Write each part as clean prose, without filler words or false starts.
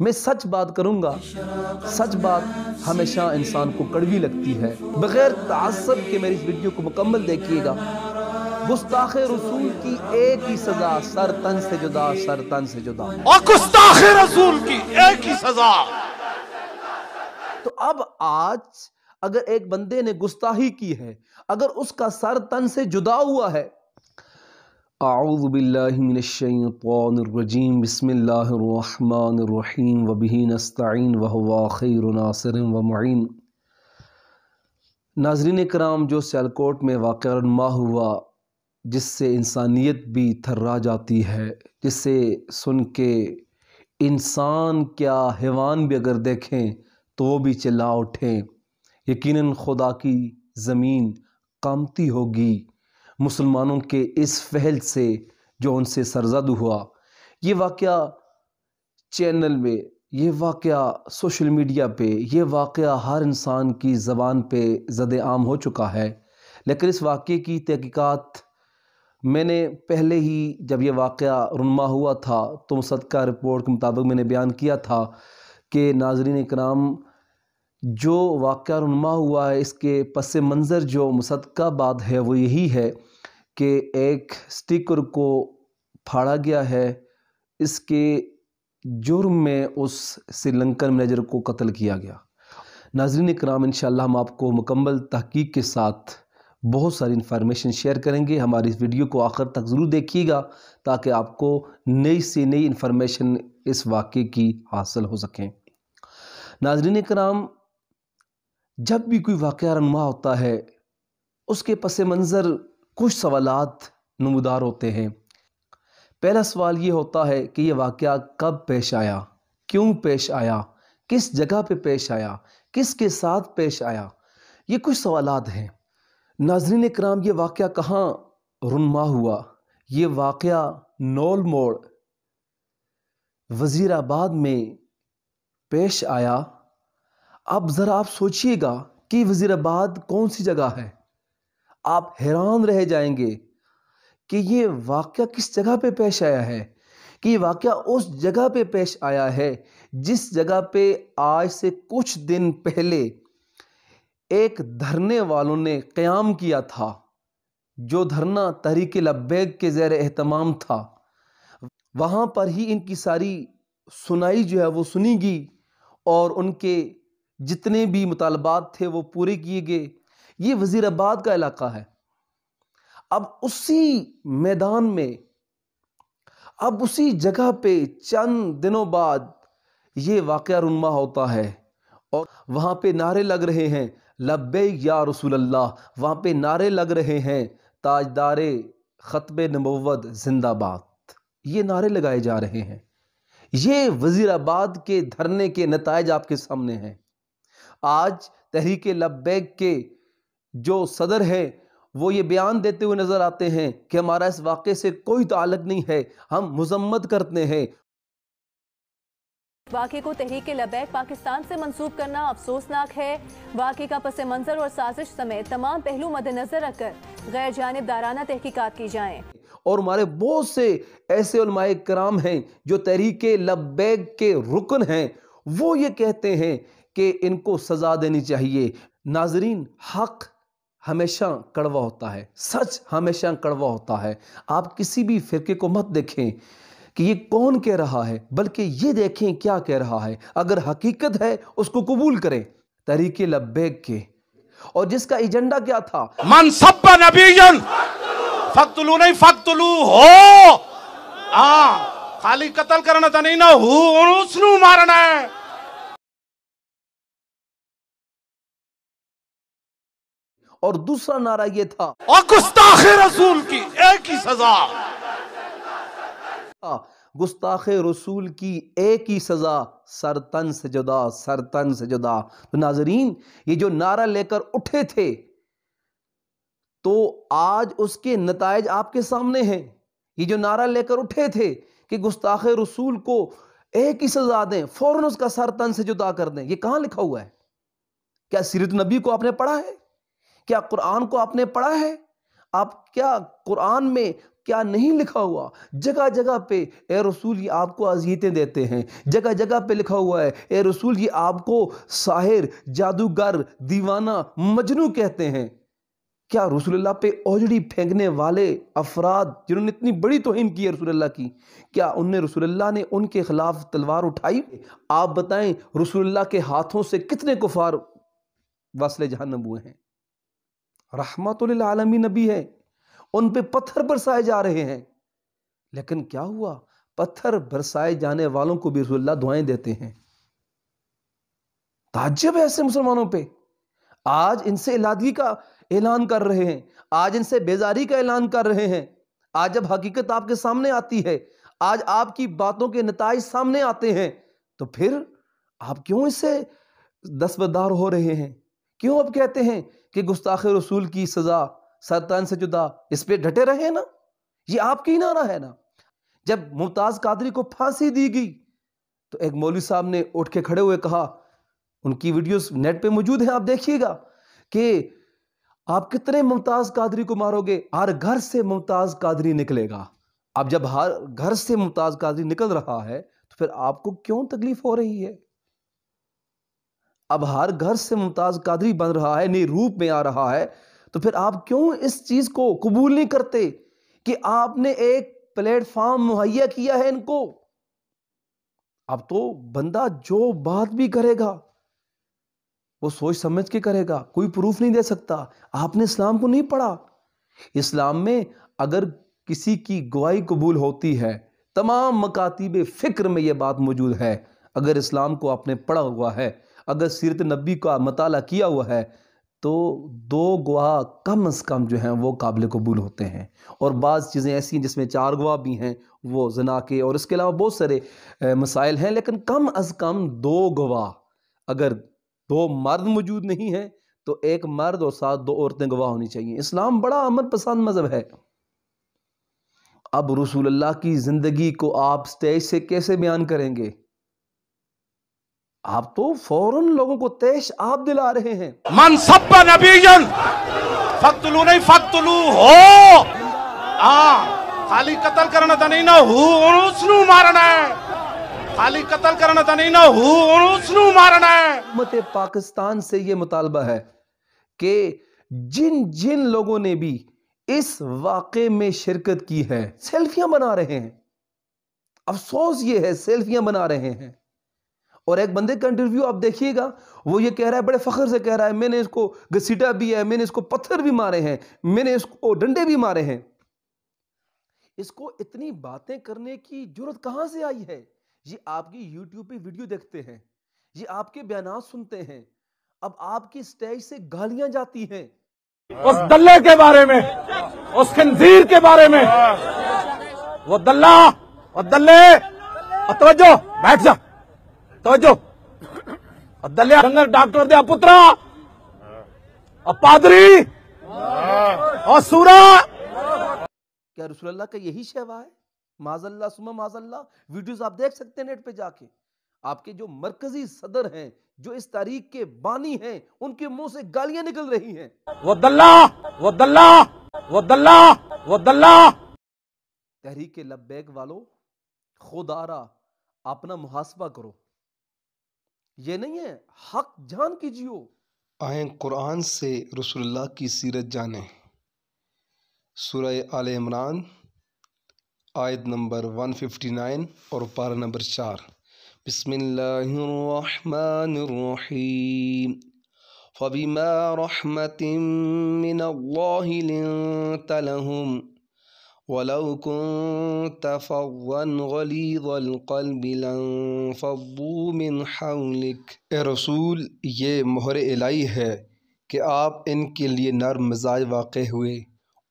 میں سچ بات کروں گا، سچ بات ہمیشہ انسان کو کڑوی لگتی ہے۔ بغیر تعصب کے میری اس ویڈیو کو مکمل دیکھیے گا۔ گستاخ رسول کی ایک ہی سزا، سر تن سے جدا، سر تن سے جدا۔ اور گستاخ رسول کی ایک ہی سزا۔ تو اب آج اگر ایک بندے نے گستاخی کی ہے، اگر اس کا سر تن سے جدا ہوا ہے، اعوذ باللہ من الشیطان الرجیم، بسم اللہ الرحمن الرحیم، وبہ نستعین وہو خیر ناصر ومعین۔ ناظرین کرام، جو سیالکوٹ میں واقعہ رونما ہوا، جس سے انسانیت بھی تھرا جاتی ہے، جس سے سن کے انسان کیا حیوان بھی اگر دیکھیں تو وہ بھی چلا اٹھیں، یقیناً خدا کی زمین کانپتی ہوگی مسلمانوں کے اس فعل سے جو ان سے سرزد ہوا۔ یہ واقعہ چینل میں، یہ واقعہ سوشل میڈیا پہ، یہ واقعہ ہر انسان کی زبان پہ زد عام ہو چکا ہے، لیکن اس واقعے کی تحقیقات میں نے پہلے ہی جب یہ واقعہ رونما ہوا تھا تو مصدقہ رپورٹ کے مطابق میں نے بیان کیا تھا کہ ناظرین کرام، جو واقعہ رونما ہوا ہے اس کے پس منظر جو مصدقہ بات ہے وہ یہی ہے کہ ایک سٹیکر کو پھاڑا گیا ہے، اس کے جرم میں اس سری لنکن مینیجر کو قتل کیا گیا۔ ناظرین کرام، انشاءاللہ ہم آپ کو مکمل تحقیق کے ساتھ بہت ساری انفارمیشن شیئر کریں گے۔ ہماری اس ویڈیو کو آخر تک ضرور دیکھیے گا تاکہ آپ کو نئی سے نئی انفارمیشن اس واقعے کی حاصل ہو سکیں۔ ناظرین کرام، جب بھی کوئی واقعہ رونما ہوتا ہے اس کے پس منظر کچھ سوالات نمودار ہوتے ہیں۔ پہلا سوال یہ ہوتا ہے کہ یہ واقعہ کب پیش آیا، کیوں پیش آیا، کس جگہ پہ پیش آیا، کس کے ساتھ پیش آیا، یہ کچھ سوالات ہیں۔ ناظرین کرام، یہ واقعہ کہاں رونما ہوا؟ یہ واقعہ نول موڑ وزیر آباد میں پیش آیا۔ اب ذرا آپ سوچئے گا کہ وزیر آباد کون سی جگہ ہے؟ آپ حیران رہ جائیں گے کہ یہ واقعہ کس جگہ پہ پیش آیا ہے، کہ یہ واقعہ اس جگہ پہ پیش آیا ہے جس جگہ پہ آج سے کچھ دن پہلے ایک دھرنے والوں نے قیام کیا تھا، جو دھرنا تحریک لبیک کے زیر اہتمام تھا۔ وہاں پر ہی ان کی ساری سنائی جو ہے وہ سنی گئی اور ان کے جتنے بھی مطالبات تھے وہ پورے کیے گئے۔ یہ وزیر آباد کا علاقہ ہے۔ اب اسی میدان میں، اب اسی جگہ پہ چند دنوں بعد یہ واقعہ رونما ہوتا ہے اور وہاں پہ نعرے لگ رہے ہیں لبیک یا رسول اللہ، وہاں پہ نعرے لگ رہے ہیں تاجدار ختم نبوت زندہ باد، یہ نعرے لگائے جا رہے ہیں۔ یہ وزیر آباد کے دھرنے کے نتائج آپ کے سامنے ہیں۔ آج تحریک لبیک کے جو صدر ہیں وہ یہ بیان دیتے ہوئے نظر آتے ہیں کہ ہمارا اس واقعے سے کوئی تعلق نہیں ہے، ہم مذمت کرتے ہیں۔ واقعے کو تحریک لبیک پاکستان سے منسوب کرنا افسوسناک ہے۔ واقعے کا پس منظر اور سازش سمیت تمام پہلو مد نظر رکھ کر غیر جانبدارانہ تحقیقات کی جائیں۔ اور ہمارے بہت سے ایسے علماء کرام ہیں جو تحریک لبیک کے رکن ہیں، وہ یہ کہتے ہیں کہ ان کو سزا دینی چاہیے۔ ناظرین، حق ہمیشہ کڑوا ہوتا ہے، سچ ہمیشہ کڑوا ہوتا ہے۔ آپ کسی بھی فرقے کو مت دیکھیں کہ یہ کون کہہ رہا ہے، بلکہ یہ دیکھیں کیا کہہ رہا ہے۔ اگر حقیقت ہے اس کو قبول کریں۔ تحریک لبیک کے اور جس کا ایجنڈا کیا تھا، من سب نبیًا فقتلو نہیں فقتلو ہو، خالی قتل کرنا تا نہیں نا، ہو اس نو مارنا ہے۔ اور دوسرا نعرہ یہ تھا، اور گستاخ رسول کی ایک ہی سزا۔ گستاخ رسول کی ایک ہی سزا، سر تن سے جدا، سر تن سے جدا۔ تو ناظرین، یہ جو نعرہ لے کر اٹھے تھے تو آج اس کے نتائج آپ کے سامنے ہیں۔ یہ جو نعرہ لے کر اٹھے تھے کہ گستاخ رسول کو ایک ہی سزا دیں، فوراً اس کا سر تن سے جدا کر دیں، یہ کہاں لکھا ہوا ہے؟ کیا سیرت نبی کو آپ نے پڑھا ہے؟ کیا قرآن کو آپ نے پڑھا ہے؟ آپ کیا قرآن میں کیا نہیں لکھا ہوا؟ جگہ جگہ پہ اے رسول یہ آپ کو اذیتیں دیتے ہیں، جگہ جگہ پہ لکھا ہوا ہے اے رسول یہ آپ کو ساحر، جادوگر، دیوانہ، مجنوں کہتے ہیں۔ کیا رسول اللہ پہ اوجڑی پھینکنے والے افراد جنہوں نے اتنی بڑی توہین کی ہے رسول اللہ کی، کیا رسول اللہ نے ان کے خلاف تلوار اٹھائی؟ آپ بتائیں رسول اللہ کے ہاتھوں سے کتنے کفار واصل جہنم ہوئے ہیں؟ رحمت للعالمین نبی ہے، ان پہ پتھر برسائے جا رہے ہیں، لیکن کیا ہوا؟ پتھر برسائے جانے والوں کو بھی رسول اللہ دعائیں دیتے ہیں۔ تعجب ہے ایسے مسلمانوں پہ۔ آج ان سے علادگی کا اعلان کر رہے ہیں، آج ان سے بیزاری کا اعلان کر رہے ہیں، آج جب حقیقت آپ کے سامنے آتی ہے، آج آپ کی باتوں کے نتائج سامنے آتے ہیں، تو پھر آپ کیوں اس سے دستبردار ہو رہے ہیں؟ کیوں اب کہتے ہیں کہ گستاخ رسول کی سزا سرطان سے جدا؟ اس پہ ڈٹے رہے نا، یہ آپ کی نعرہ ہے نا۔ جب ممتاز قادری کو پھانسی دی گئی تو ایک مولوی صاحب نے اٹھ کے کھڑے ہوئے کہا، ان کی ویڈیوز نیٹ پہ موجود ہیں، آپ دیکھیے گا، کہ آپ کتنے ممتاز قادری کو مارو گے؟ ہر گھر سے ممتاز قادری نکلے گا۔ اب جب ہر گھر سے ممتاز قادری نکل رہا ہے تو پھر آپ کو کیوں تکلیف ہو رہی ہے؟ اب ہر گھر سے ممتاز قادری بن رہا ہے، نئے روپ میں آ رہا ہے، تو پھر آپ کیوں اس چیز کو قبول نہیں کرتے کہ آپ نے ایک پلیٹ فارم مہیا کیا ہے ان کو؟ اب تو بندہ جو بات بھی کرے گا وہ سوچ سمجھ کے کرے گا، کوئی پروف نہیں دے سکتا۔ آپ نے اسلام کو نہیں پڑھا۔ اسلام میں اگر کسی کی گواہی قبول ہوتی ہے، تمام مکاتب فکر میں یہ بات موجود ہے، اگر اسلام کو آپ نے پڑھا ہوا ہے، اگر سیرت نبی کا مطالعہ کیا ہوا ہے، تو دو گواہ کم از کم جو ہیں وہ قابل قبول ہوتے ہیں۔ اور بعض چیزیں ایسی ہیں جس میں چار گواہ بھی ہیں، وہ زنا کے، اور اس کے علاوہ بہت سارے مسائل ہیں، لیکن کم از کم دو گواہ، اگر دو مرد موجود نہیں ہیں تو ایک مرد اور ساتھ دو عورتیں گواہ ہونی چاہیے۔ اسلام بڑا امن پسند مذہب ہے۔ اب رسول اللہ کی زندگی کو آپ سٹیج سے کیسے بیان کریں گے؟ آپ تو فوراً لوگوں کو تیش آپ دلا رہے ہیں۔ من سب نبیًا فقتلو نہیں فقتلو ہو، خالی قتل کرنا تا نہیں نا ہو اس نو مارنا ہے، خالی قتل کرنا تا نہیں نا ہو اس نو مارنا ہے۔ حکومت پاکستان سے یہ مطالبہ ہے کہ جن لوگوں نے بھی اس واقعے میں شرکت کی ہے، سیلفیاں بنا رہے ہیں، افسوس یہ ہے سیلفیاں بنا رہے ہیں۔ اور ایک بندے کا انٹرویو آپ دیکھیے گا، وہ یہ کہہ رہا ہے، بڑے فخر سے کہہ رہا ہے، میں نے اس کو گھسیٹا بھی ہے، میں نے اس کو پتھر بھی مارے ہیں، میں نے اس کو ڈنڈے بھی مارے ہیں۔ اس کو اتنی باتیں کرنے کی جرت کہاں سے آئی ہے؟ یہ آپ کی یوٹیوب پہ ویڈیو دیکھتے ہیں، یہ آپ کے بیانات سنتے ہیں، اب آپ کی سٹیج سے گالیاں جاتی ہیں۔ اس دلے کے بارے میں، اس خنزیر کے بارے میں، وہ دلہ اور دلے، اور توجہ بیٹھ جا، توجہ، اور دلے ڈنگر ڈاکٹر دیا پترا، اور پادری، اور سورا۔ کیا رسول اللہ کا یہی شیوا ہے؟ معاذ اللہ ثم معاذ اللہ۔ ویڈیوز آپ دیکھ سکتے ہیں نیٹ پہ جا کے، آپ کے جو مرکزی صدر ہیں، جو اس تاریخ کے بانی ہیں، ان کے منہ سے گالیاں نکل رہی ہیں۔ وہ دلہ، وہ دلہ، وہ دلہ، وہ دلہ۔ تحریک لبیک والو، خودآرا اپنا محاسبہ کرو، یہ نہیں ہے حق جان کیجیو۔ آئیں قرآن سے رسول اللہ کی سیرت جانیں۔ سورہ آل عمران آیت نمبر 159 اور پارہ نمبر 4۔ بسم اللہ الرحمن الرحیم۔ فَبِمَا رَحْمَةٍ مِّنَ اللَّهِ لِنتَ لَهُمْ وَلَوْ كُنتَ فَظًّا غَلِيظَ الْقَلْبِ لَانفَضُّوا مِنْ حَوْلِكَ۔ اے رسول، یہ مہر الہی ہے کہ آپ ان کے لیے نرم مزاج واقع ہوئے،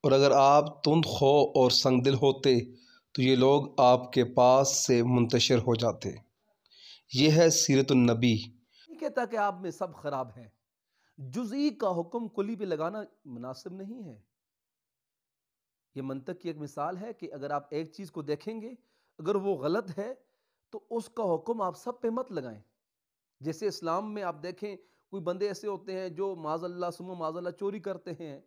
اور اگر آپ تند خو اور سنگ دل ہوتے تو یہ لوگ آپ کے پاس سے منتشر ہو جاتے۔ یہ ہے سیرت النبی۔ نہیں کہتا کہ آپ میں سب خراب ہیں، جزئی کا حکم کلی پہ لگانا مناسب نہیں ہے۔ یہ منطق کی ایک مثال ہے کہ اگر آپ ایک چیز کو دیکھیں گے، اگر وہ غلط ہے تو اس کا حکم آپ سب پہ مت لگائیں۔ جیسے اسلام میں آپ دیکھیں، کوئی بندے ایسے ہوتے ہیں جو معاذ اللہ ثم معاذ اللہ چوری کرتے ہیں،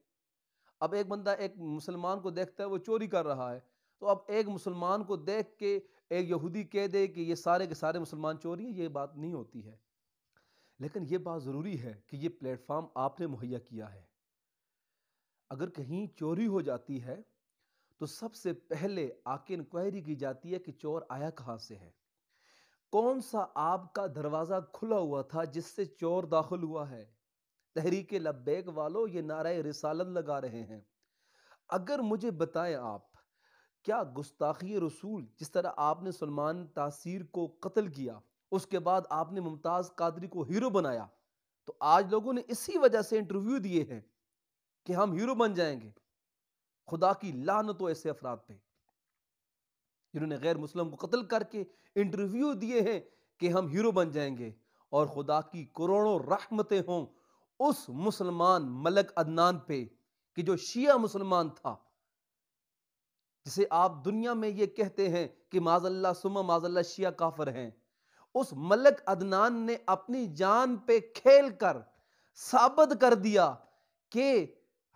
اب ایک بندہ ایک مسلمان کو دیکھتا ہے وہ چوری کر رہا ہے، تو اب ایک مسلمان کو دیکھ کے ایک یہودی کہہ دے کہ یہ سارے کے سارے مسلمان چوری ہیں، یہ بات نہیں ہوتی ہے۔ لیکن یہ بات ضروری ہے کہ یہ پلیٹ فارم آپ نے مہیا کیا ہے۔ اگر کہیں چوری ہو جاتی ہے تو سب سے پہلے آ کے انکوائری کی جاتی ہے کہ چور آیا کہاں سے ہے، کون سا آپ کا دروازہ کھلا ہوا تھا جس سے چور داخل ہوا ہے۔ تحریک لبیک والوں یہ نعرہ رسالت لگا رہے ہیں، اگر مجھے بتائیں آپ کیا گستاخی رسول، جس طرح آپ نے سلمان تاثیر کو قتل کیا، اس کے بعد آپ نے ممتاز قادری کو ہیرو بنایا، تو آج لوگوں نے اسی وجہ سے انٹرویو دیے ہیں کہ ہم ہیرو بن جائیں گے۔ خدا کی لعنت ہو ایسے افراد پہ جنہوں نے غیر مسلم کو قتل کر کے انٹرویو دیے ہیں کہ ہم ہیرو بن جائیں گے، اور خدا کی کروڑوں رحمتیں ہوں اس مسلمان ملک عدنان پہ کہ جو شیعہ مسلمان تھا، جسے آپ دنیا میں یہ کہتے ہیں کہ معاذ اللہ ثم معاذ اللہ شیعہ کافر ہیں۔ اس ملک عدنان نے اپنی جان پہ کھیل کر ثابت کر دیا کہ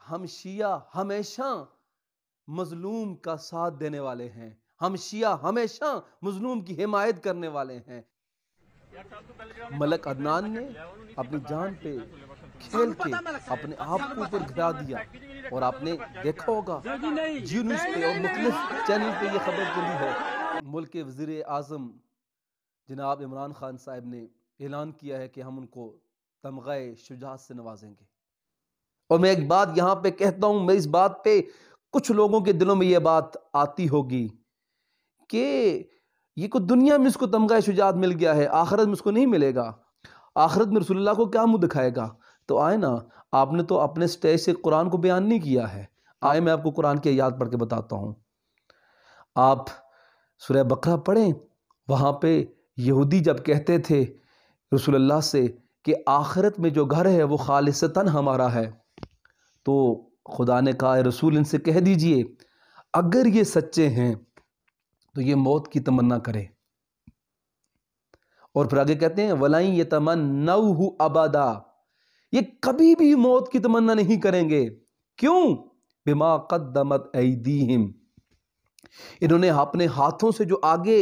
ہم شیعہ ہمیشہ مظلوم کا ساتھ دینے والے ہیں، ہم شیعہ ہمیشہ مظلوم کی حمایت کرنے والے ہیں۔ ملک عدنان نے اپنی جان پہ کھیل کے اپنے آپ کو اوپر گرا دیا، اور آپ نے دیکھا ہوگا جی نیوز پہ اور مختلف چینل پہ یہ خبر چلی ہے، ملک کے وزیر اعظم جناب عمران خان صاحب نے اعلان کیا ہے کہ ہم ان کو تمغہ شجاعت سے نوازیں گے۔ اور میں ایک بات یہاں پہ کہتا ہوں، میں اس بات پہ کچھ لوگوں کے دلوں میں یہ بات آتی ہوگی کہ یہ کو دنیا میں اس کو تمغہ شجاعت مل گیا ہے، آخرت میں اس کو نہیں ملے گا، آخرت میں رسول اللہ کو کیا منہ دکھائے گا؟ تو آئے نا، آپ نے تو اپنے سٹیج سے قرآن کو بیان نہیں کیا ہے، آئے میں آپ کو قرآن کی آیات پڑھ کے بتاتا ہوں۔ آپ سورہ بقرہ پڑھیں، وہاں پہ یہودی جب کہتے تھے رسول اللہ سے کہ آخرت میں جو گھر ہے وہ خالصتاً ہمارا ہے، تو خدا نے کہا اے رسول ان سے کہہ دیجئے اگر یہ سچے ہیں تو یہ موت کی تمنا کرے، اور پھر آگے کہتے ہیں وَلَن يَتَمَنَّوْهُ أَبَدًا، یہ کبھی بھی موت کی تمنا نہیں کریں گے، کیوں؟ بِمَا قَدَّمَتْ أَيْدِيهِمْ، انہوں نے اپنے ہاتھوں سے جو آگے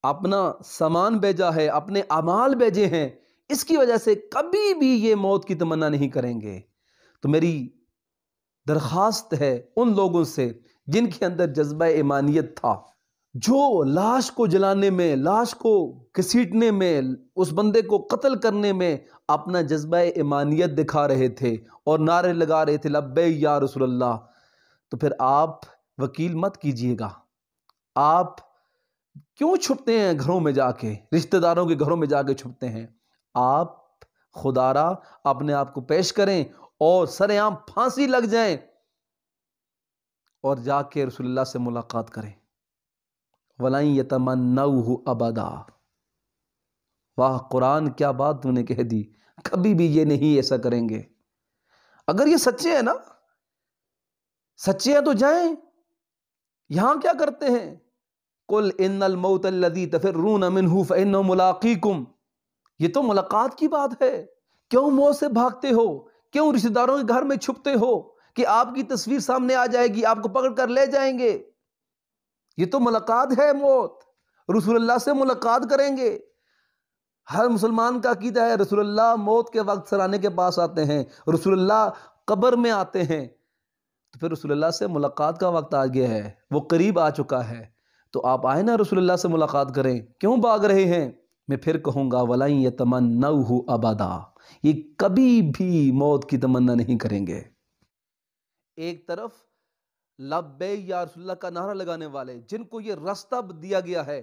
اپنا سامان بھیجا ہے، اپنے اعمال بھیجے ہیں، اس کی وجہ سے کبھی بھی یہ موت کی تمنا نہیں کریں گے۔ تو میری درخواست ہے ان لوگوں سے جن کے اندر جذبہ ایمانیت تھا، جو لاش کو جلانے میں، لاش کو گھسیٹنے میں، اس بندے کو قتل کرنے میں اپنا جذبہ ایمانیت دکھا رہے تھے اور نعرے لگا رہے تھے لبیک یا رسول اللہ، تو پھر آپ وکیل مت کیجئے گا۔ آپ کیوں چھپتے ہیں گھروں میں جا کے، رشتہ داروں کے گھروں میں جا کے چھپتے ہیں؟ آپ خدا را اپنے آپ کو پیش کریں اور سر عام پھانسی لگ جائیں اور جا کے رسول اللہ سے ملاقات کریں۔ وَلَن يَتَمَنَّوْهُ أَبَدًا، واہ قرآن کیا بات تم نے کہہ دی، کبھی بھی یہ نہیں ایسا کریں گے۔ اگر یہ سچے ہیں نا، سچے ہیں تو جائیں، یہاں کیا کرتے ہیں؟ قُلْ إِنَّ الْمَوْتَ الَّذِي تَفِرُّونَ مِنْهُ فَإِنَّهُ مُلَاقِيكُمْ، یہ تو ملاقات کی بات ہے، کیوں موت سے بھاگتے ہو؟ کیوں رشتہ داروں کے گھر میں چھپتے ہو کہ آپ کی تصویر سامنے آ جائے گی، آپ کو پکڑ کر لے جائیں گے؟ یہ تو ملاقات ہے، موت، رسول اللہ سے ملاقات کریں گے۔ ہر مسلمان کا عقیدہ ہے رسول اللہ موت کے وقت سرانے کے پاس آتے ہیں، رسول اللہ قبر میں آتے ہیں، تو پھر رسول اللہ سے ملاقات کا وقت آ گیا ہے، وہ قریب آ چکا ہے، تو آپ آئے نا رسول اللہ سے ملاقات کریں، کیوں بھاگ رہے ہیں؟ میں پھر کہوں گا وَلَن يَتَمَنَّوْهُ أَبَدًا، یہ کبھی بھی موت کی تمنا نہیں کریں گے۔ ایک طرف لبیک یا رسول اللہ کا نعرہ لگانے والے جن کو یہ راستہ دیا گیا ہے،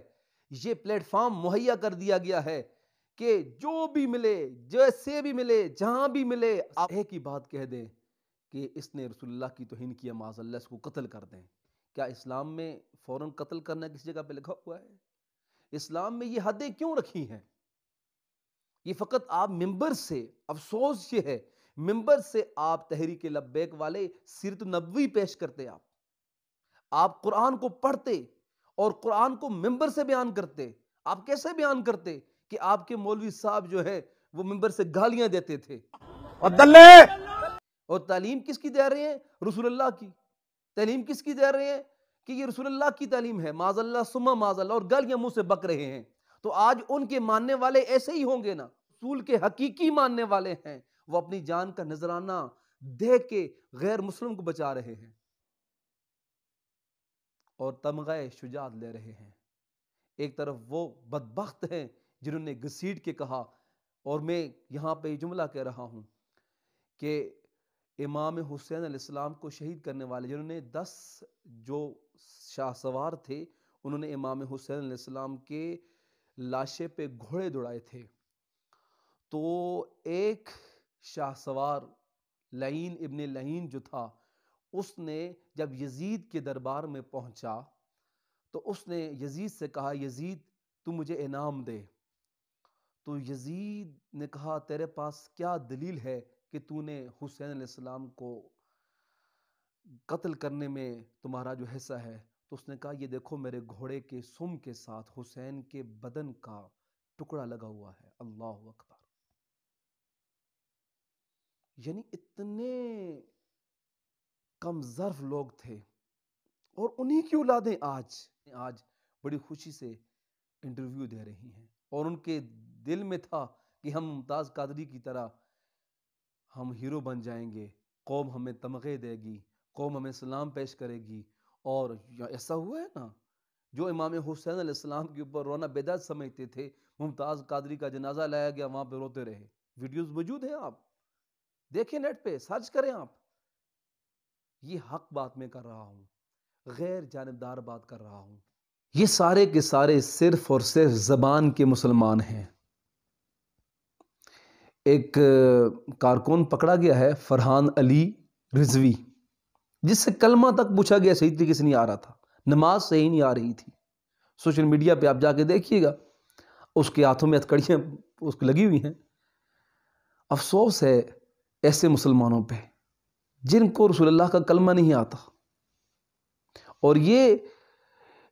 یہ پلیٹ فارم مہیا کر دیا گیا ہے کہ جو بھی ملے، جیسے بھی ملے، جہاں بھی ملے، آپ ایک ہی بات کہہ دیں کہ اس نے رسول اللہ کی توہین کیا، معاذ اللہ، اس کو قتل کر دیں۔ کیا اسلام میں فوراً قتل کرنا کسی جگہ پہ لکھا ہوا ہے؟ اسلام میں یہ حدیں کیوں رکھی ہیں؟ یہ فقط آپ ممبر سے، افسوس یہ ہے ممبر سے آپ تحریک لبیک والے سیرت نبوی پیش کرتے، آپ قرآن کو پڑھتے اور قرآن کو ممبر سے بیان کرتے۔ آپ کیسے بیان کرتے کہ آپ کے مولوی صاحب جو ہے وہ ممبر سے گالیاں دیتے تھے؟ والدلے اور تعلیم کس کی دے رہے ہیں؟ رسول اللہ کی۔ تعلیم کس کی دے رہے ہیں؟ کہ یہ رسول اللہ کی تعلیم ہے، معاذ اللہ ثم معاذ اللہ، اور گالیاں منہ سے بک رہے ہیں۔ تو آج ان کے ماننے والے ایسے ہی ہوں گے نا، رسول کے حقیقی ماننے والے ہیں، وہ اپنی جان کا نذرانہ دے کے غیر مسلم کو بچا رہے ہیں اور تمغہ شجاعت لے رہے ہیں۔ ایک طرف وہ بدبخت ہیں جنہوں نے گھسیٹ کے کہا، اور میں یہاں پہ جملہ کہہ رہا ہوں کہ امام حسین علیہ السلام کو شہید کرنے والے جنہوں نے 10 جو شاہ سوار تھے، انہوں نے امام حسین علیہ السلام کے لاشے پہ گھوڑے دوڑائے تھے، تو ایک شاہ سوار لعین ابن لعین جو تھا، اس نے جب یزید کے دربار میں پہنچا تو اس نے یزید سے کہا، یزید تو مجھے انعام دے۔ تو یزید نے کہا، تیرے پاس کیا دلیل ہے کہ تو نے حسین علیہ السلام کو قتل کرنے میں تمہارا جو حصہ ہے؟ تو اس نے کہا، یہ دیکھو میرے گھوڑے کے سم کے ساتھ حسین کے بدن کا ٹکڑا لگا ہوا ہے۔ اللہ اکبر! یعنی اتنے کم ظرف لوگ تھے، اور انہی کی اولادیں آج بڑی خوشی سے انٹرویو دے رہی ہیں، اور ان کے دل میں تھا کہ ہم ممتاز قادری کی طرح ہم ہیرو بن جائیں گے، قوم ہمیں تمغے دے گی، قوم ہمیں سلام پیش کرے گی۔ اور ایسا ہوا ہے نا، جو امام حسین علیہ السلام کے اوپر رونا بدعت سمجھتے تھے، ممتاز قادری کا جنازہ لایا گیا، وہاں پہ روتے رہے۔ ویڈیوز موجود ہیں، آپ دیکھیں، نیٹ پہ سرچ کریں آپ۔ یہ حق بات میں کر رہا ہوں، غیر جانبدار بات کر رہا ہوں۔ یہ سارے کے سارے صرف اور صرف زبان کے مسلمان ہیں۔ ایک کارکن پکڑا گیا ہے، فرحان علی رضوی، جس سے کلمہ تک پوچھا گیا، صحیح طریقے سے نہیں آ رہا تھا، نماز صحیح نہیں آ رہی تھی۔ سوشل میڈیا پہ آپ جا کے دیکھیے گا، اس کے ہاتھوں میں ہتھکڑیاں اس کو لگی ہوئی ہیں۔ افسوس ہے ایسے مسلمانوں پہ جن کو رسول اللہ کا کلمہ نہیں آتا، اور یہ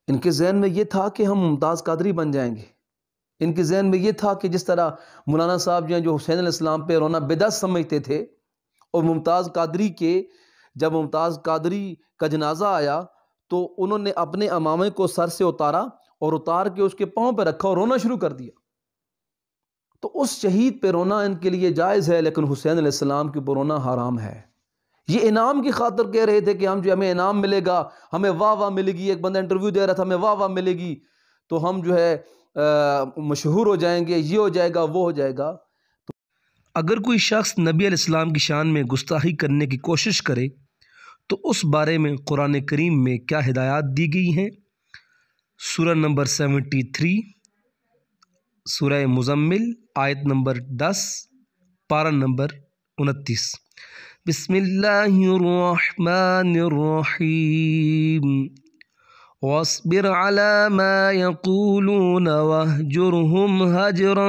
ان کے ذہن میں یہ تھا کہ ہم ممتاز قادری بن جائیں گے۔ ان کے ذہن میں یہ تھا کہ جس طرح مولانا صاحب جو حسین علیہ السلام پہ رونا بدعت سمجھتے تھے، اور جب ممتاز قادری کا جنازہ آیا تو انہوں نے اپنے عمامے کو سر سے اتارا اور اتار کے اس کے پاؤں پہ رکھا اور رونا شروع کر دیا۔ تو اس شہید پہ رونا ان کے لیے جائز ہے، لیکن حسین علیہ السلام کے اوپر رونا حرام ہے۔ یہ انعام کی خاطر کہہ رہے تھے کہ ہمیں انعام ملے گا، ہمیں واہ واہ ملے گی۔ ایک بندہ انٹرویو دے رہا تھا، ہمیں واہ واہ ملے گی تو ہم جو ہے مشہور ہو جائیں گے، یہ ہو جائے گا، وہ ہو جائے گا۔ اگر کوئی شخص نبی علیہ السلام کی شان میں گستاخی کرنے کی کوشش کرے تو اس بارے میں قرآن کریم میں کیا ہدایات دی گئی ہیں؟ سورہ نمبر 73، سورہ مزمل، آیت نمبر 10، پارہ نمبر 29۔ بسم اللہ الرحمن الرحیم واصبر على ما يقولون واهجرهم هجرا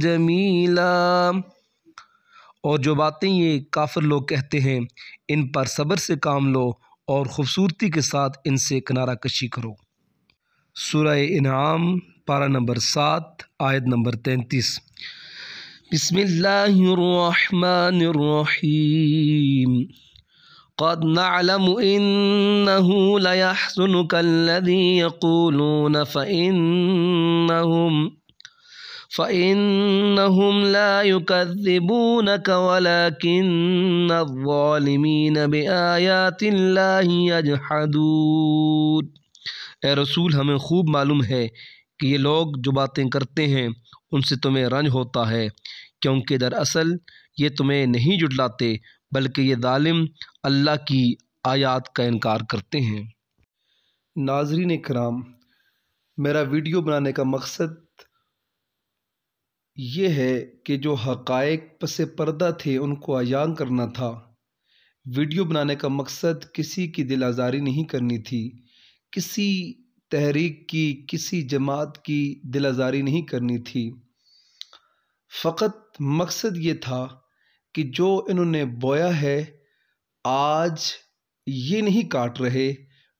جمیلا۔ اور جو باتیں یہ کافر لوگ کہتے ہیں ان پر صبر سے کام لو اور خوبصورتی کے ساتھ ان سے کنارہ کشی کرو۔ سورہ انعام، پارہ نمبر 7، آیت نمبر 33۔ بسم اللہ الرحمن الرحیم قد نعلم إنه ليحزنك الذي يقولون فإنهم لا يكذبونك ولكن الظالمين بآيات الله يجحدون۔ اے رسول، ہمیں خوب معلوم ہے کہ یہ لوگ جو باتیں کرتے ہیں ان سے تمہیں رنج ہوتا ہے، کیونکہ دراصل یہ تمہیں نہیں جھٹلاتے بلکہ یہ ظالم اللہ کی آیات کا انکار کرتے ہیں۔ ناظرین کرام، میرا ویڈیو بنانے کا مقصد یہ ہے کہ جو حقائق پس پردہ تھے ان کو عیاں کرنا تھا۔ ویڈیو بنانے کا مقصد کسی کی دل آزاری نہیں کرنی تھی، کسی تحریک کی، کسی جماعت کی دل آزاری نہیں کرنی تھی۔ فقط مقصد یہ تھا کہ جو انہوں نے بویا ہے آج یہ نہیں کاٹ رہے،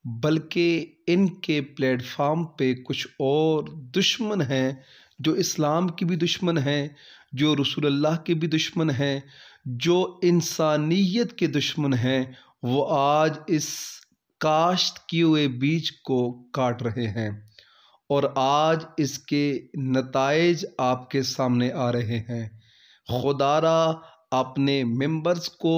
بلکہ ان کے پلیٹ فارم پہ کچھ اور دشمن ہیں جو اسلام کی بھی دشمن ہیں، جو رسول اللہ کے بھی دشمن ہیں، جو انسانیت کے دشمن ہیں، وہ آج اس کاشت کیے ہوئے بیج کو کاٹ رہے ہیں، اور آج اس کے نتائج آپ کے سامنے آ رہے ہیں۔ خدا را اپنے ممبرز کو،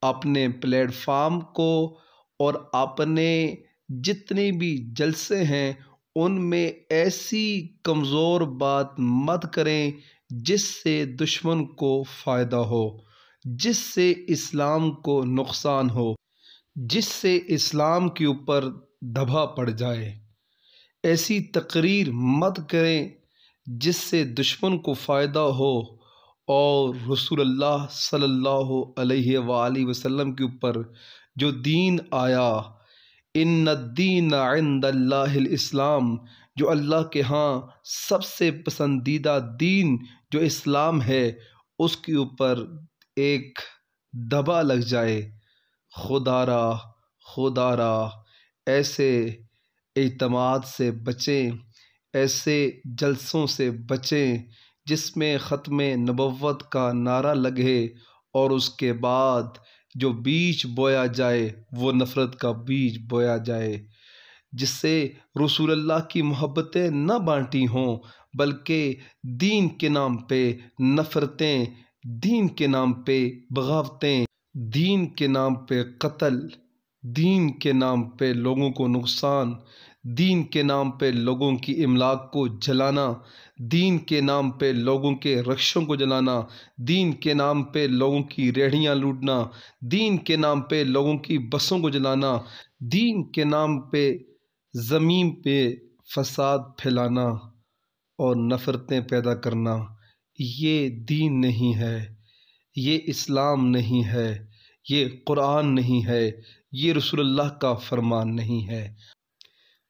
اپنے پلیٹ فارم کو اور اپنے جتنے بھی جلسے ہیں ان میں ایسی کمزور بات مت کریں جس سے دشمن کو فائدہ ہو، جس سے اسلام کو نقصان ہو، جس سے اسلام کے اوپر دبا پڑ جائے۔ ایسی تقریر مت کریں جس سے دشمن کو فائدہ ہو اور رسول اللہ صلی اللہ علیہ وآلہ وسلم کے اوپر جو دین آیا، ان الدین عند اللہ الاسلام، جو اللہ کے ہاں سب سے پسندیدہ دین جو اسلام ہے، اس کے اوپر ایک دبا لگ جائے۔ خدا را ایسے اعتماد سے بچیں، ایسے جلسوں سے بچیں جس میں ختم نبوت کا نعرہ لگے اور اس کے بعد جو بیج بویا جائے وہ نفرت کا بیج بویا جائے، جس سے رسول اللہ کی محبتیں نہ بانٹی ہوں بلکہ دین کے نام پہ نفرتیں، دین کے نام پہ بغاوتیں، دین کے نام پہ قتل، دین کے نام پہ لوگوں کو نقصان، دین کے نام پہ لوگوں کی املاک کو جلانا، دین کے نام پہ لوگوں کے رکشوں کو جلانا، دین کے نام پہ لوگوں کی ریڑھیاں لوٹنا، دین کے نام پہ لوگوں کی بسوں کو جلانا، دین کے نام پہ زمین پہ فساد پھیلانا اور نفرتیں پیدا کرنا، یہ دین نہیں ہے، یہ اسلام نہیں ہے، یہ قرآن نہیں ہے، یہ رسول اللہ کا فرمان نہیں ہے۔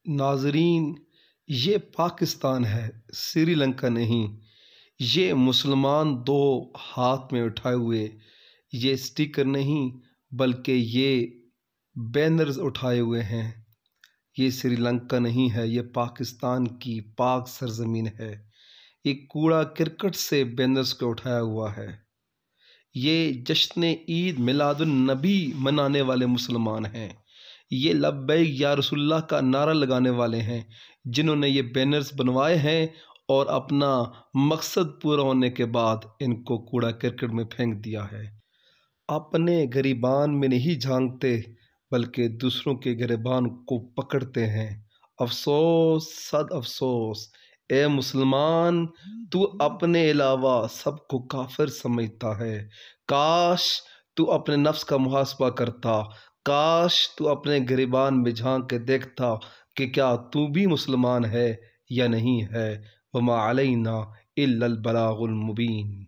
ناظرین، یہ پاکستان ہے، سری لنکا نہیں۔ یہ مسلمان دو ہاتھ میں اٹھائے ہوئے، یہ سٹیکر نہیں بلکہ یہ بینرز اٹھائے ہوئے ہیں۔ یہ سری لنکا نہیں ہے، یہ پاکستان کی پاک سرزمین ہے۔ یہ کوڑا کرکٹ سے بینرز کو اٹھایا ہوا ہے۔ یہ جشن عید میلاد النبی منانے والے مسلمان ہیں۔ یہ لبیک یا رسول اللہ کا نعرہ لگانے والے ہیں جنہوں نے یہ بینرز بنوائے ہیں اور اپنا مقصد پورا ہونے کے بعد ان کو کوڑا کرکٹ میں پھینک دیا ہے۔ اپنے گریبان میں نہیں جھانکتے بلکہ دوسروں کے گریبان کو پکڑتے ہیں۔ افسوس، صد افسوس، اے مسلمان، تو اپنے علاوہ سب کو کافر سمجھتا ہے۔ کاش تو اپنے نفس کا محاسبہ کرتا، کاش تو اپنے گریبان میں جھانک کے دیکھتا کہ کیا تو بھی مسلمان ہے یا نہیں ہے۔ وما علینا الا البلاغ المبین۔